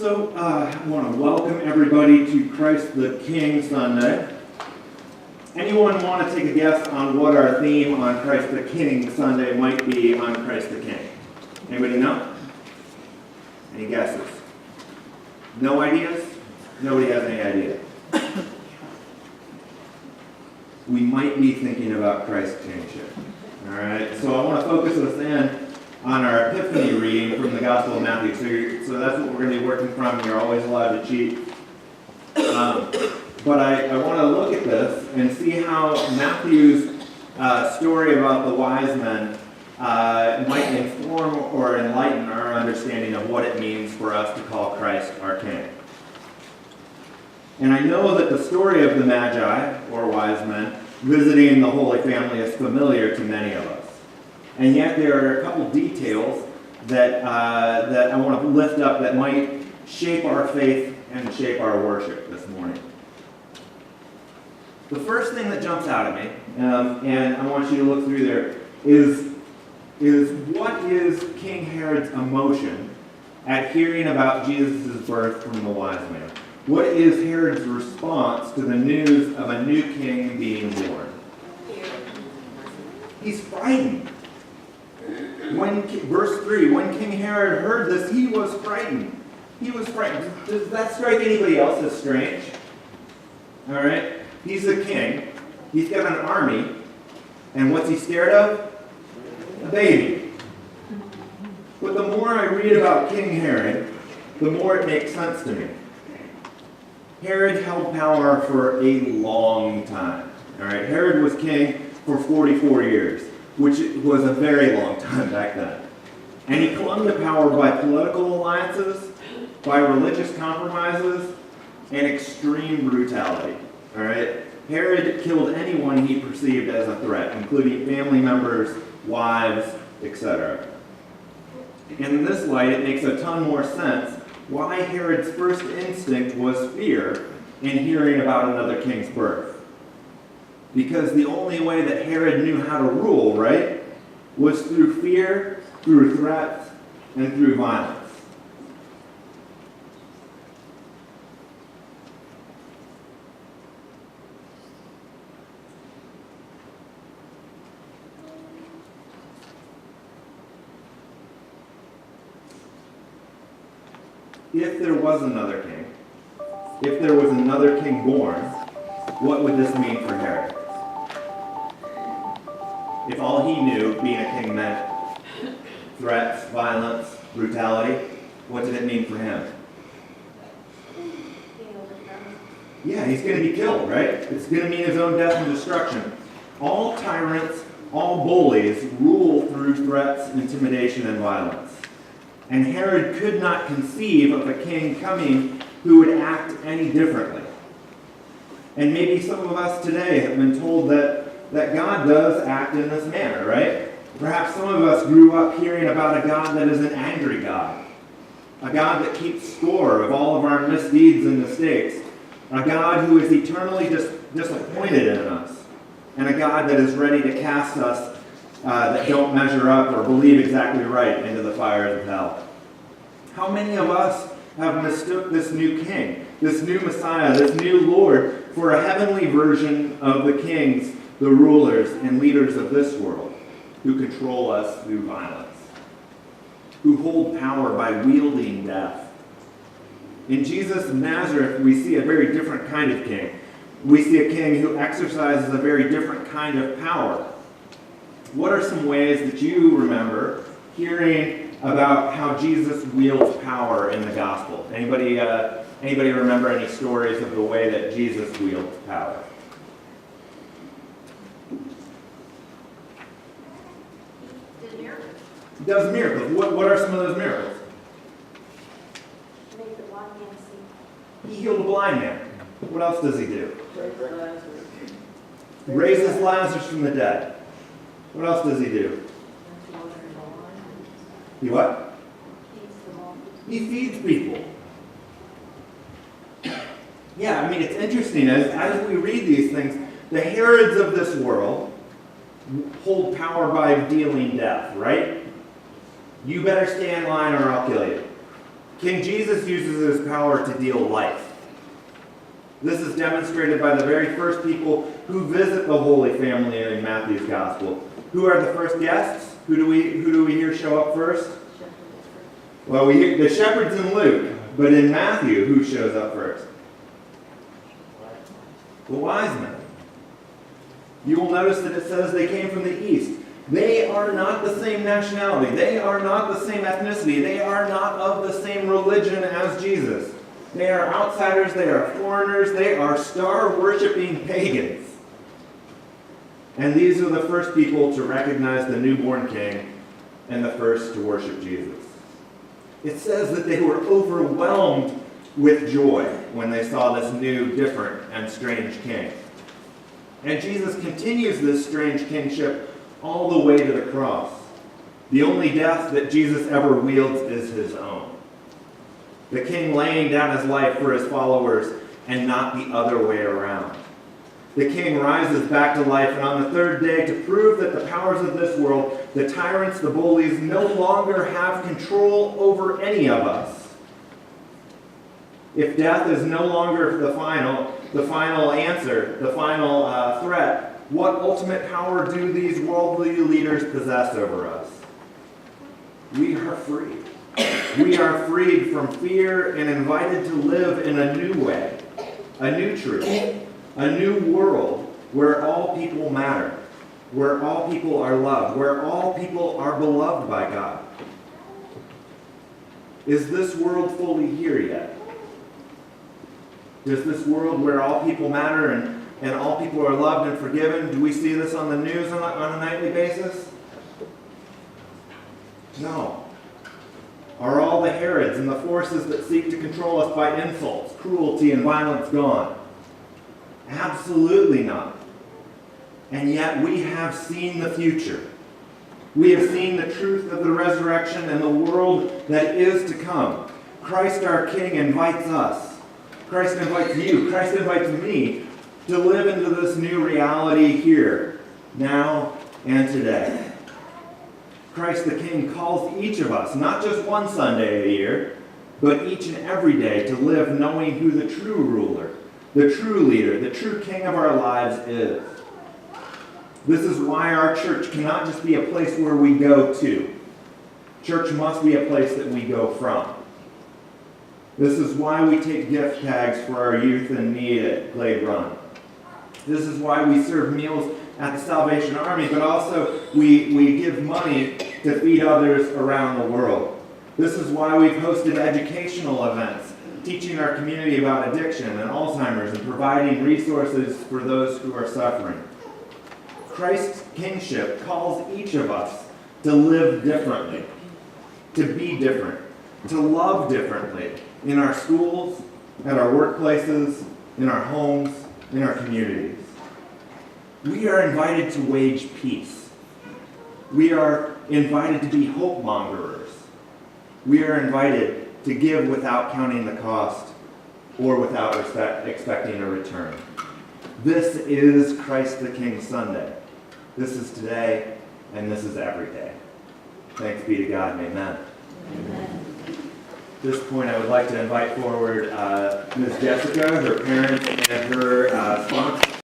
I want to welcome everybody to Christ the King Sunday. Anyone want to take a guess on what our theme on Christ the King Sunday might be on Christ the King? Anybody know? Any guesses? No ideas? Nobody has any idea. We might be thinking about Christ's kingship. All right, so I want to focus us in on our Epiphany reading from the Gospel of Matthew. So that's what we're going to be working from. You're always allowed to cheat. But I want to look at this and see how Matthew's story about the wise men might inform or enlighten our understanding of what it means for us to call Christ our King. And I know that the story of the Magi, or wise men, visiting the Holy Family is familiar to many of us. And yet there are a couple details that I want to lift up that might shape our faith and shape our worship this morning. The first thing that jumps out at me, and I want you to look through there, is what is King Herod's emotion at hearing about Jesus' birth from the wise man? What is Herod's response to the news of a new king being born? He's frightened. Verse 3, when King Herod heard this, he was frightened. He was frightened. Does that strike anybody else as strange? All right? He's a king. He's got an army. And what's he scared of? A baby. But the more I read about King Herod, the more it makes sense to me. Herod held power for a long time. All right? Herod was king for 44 years. Which was a very long time back then. And he clung to power by political alliances, by religious compromises, and extreme brutality. All right? Herod killed anyone he perceived as a threat, including family members, wives, etc. In this light, it makes a ton more sense why Herod's first instinct was fear in hearing about another king's birth. Because the only way that Herod knew how to rule, right, was through fear, through threats, and through violence. If there was another king, if there was another king born, what would this mean for Herod? If all he knew, being a king, meant threats, violence, brutality, what did it mean for him? Yeah, he's going to be killed, right? It's going to mean his own death and destruction. All tyrants, all bullies rule through threats, intimidation, and violence. And Herod could not conceive of a king coming who would act any differently. And maybe some of us today have been told that God does act in this manner, right? Perhaps some of us grew up hearing about a God that is an angry God. A God that keeps score of all of our misdeeds and mistakes. A God who is eternally disappointed in us. And a God that is ready to cast us that don't measure up or believe exactly right into the fires of hell. How many of us have mistook this new king, this new Messiah, this new Lord for a heavenly version of the kings, the rulers, and leaders of this world who control us through violence, who hold power by wielding death? In Jesus of Nazareth, we see a very different kind of king. We see a king who exercises a very different kind of power. What are some ways that you remember hearing about how Jesus wields power in the gospel? Anybody remember any stories of the way that Jesus wields power? He does miracles. What are some of those miracles? Made the blind man see. He healed a blind man. What else does he do? Raises Lazarus from the dead. What else does he do? He what? He feeds people. Yeah, I mean, it's interesting. As we read these things, the Herods of this world hold power by dealing death, right? You better stay in line or I'll kill you. King Jesus uses his power to deal life. This is demonstrated by the very first people who visit the Holy Family in Matthew's Gospel. Who are the first guests? Who do we hear show up first? Well, we hear the shepherds in Luke, but in Matthew, who shows up first? The wise men. You will notice that it says they came from the east. They are not the same nationality. They are not the same ethnicity. They are not of the same religion as Jesus. They are outsiders. They are foreigners. They are star-worshiping pagans. And these are the first people to recognize the newborn king and the first to worship Jesus. It says that they were overwhelmed with joy when they saw this new, different, and strange king. And Jesus continues this strange kingship all the way to the cross. The only death that Jesus ever wields is his own. The king laying down his life for his followers and not the other way around. The king rises back to life, and on the third day, to prove that the powers of this world, the tyrants, the bullies, no longer have control over any of us. If death is no longer the final answer, the final threat, what ultimate power do these worldly leaders possess over us? We are free. We are freed from fear and invited to live in a new way, a new truth, a new world where all people matter, where all people are loved, where all people are beloved by God. Is this world fully here yet? Does this world where all people matter and all people are loved and forgiven, do we see this on the news on a nightly basis? No. Are all the Herods and the forces that seek to control us by insults, cruelty, and violence gone? Absolutely not. And yet we have seen the future. We have seen the truth of the resurrection and the world that is to come. Christ our King invites us. Christ invites you. Christ invites me to live into this new reality here, now, and today. Christ the King calls each of us, not just one Sunday a year, but each and every day to live knowing who the true ruler, the true leader, the true king of our lives is. This is why our church cannot just be a place where we go to. Church must be a place that we go from. This is why we take gift tags for our youth in need at Glade Run. This is why we serve meals at the Salvation Army, but also we give money to feed others around the world. This is why we've hosted educational events, teaching our community about addiction and Alzheimer's and providing resources for those who are suffering. Christ's kingship calls each of us to live differently, to be different, to love differently in our schools, at our workplaces, in our homes, in our communities. We are invited to wage peace. We are invited to be hope mongers. We are invited to give without counting the cost or without expecting a return. This is Christ the King Sunday. This is today, and this is every day. Thanks be to God, and amen. Amen. At this point, I would like to invite forward Ms. Jessica, her parents, and her sponsor.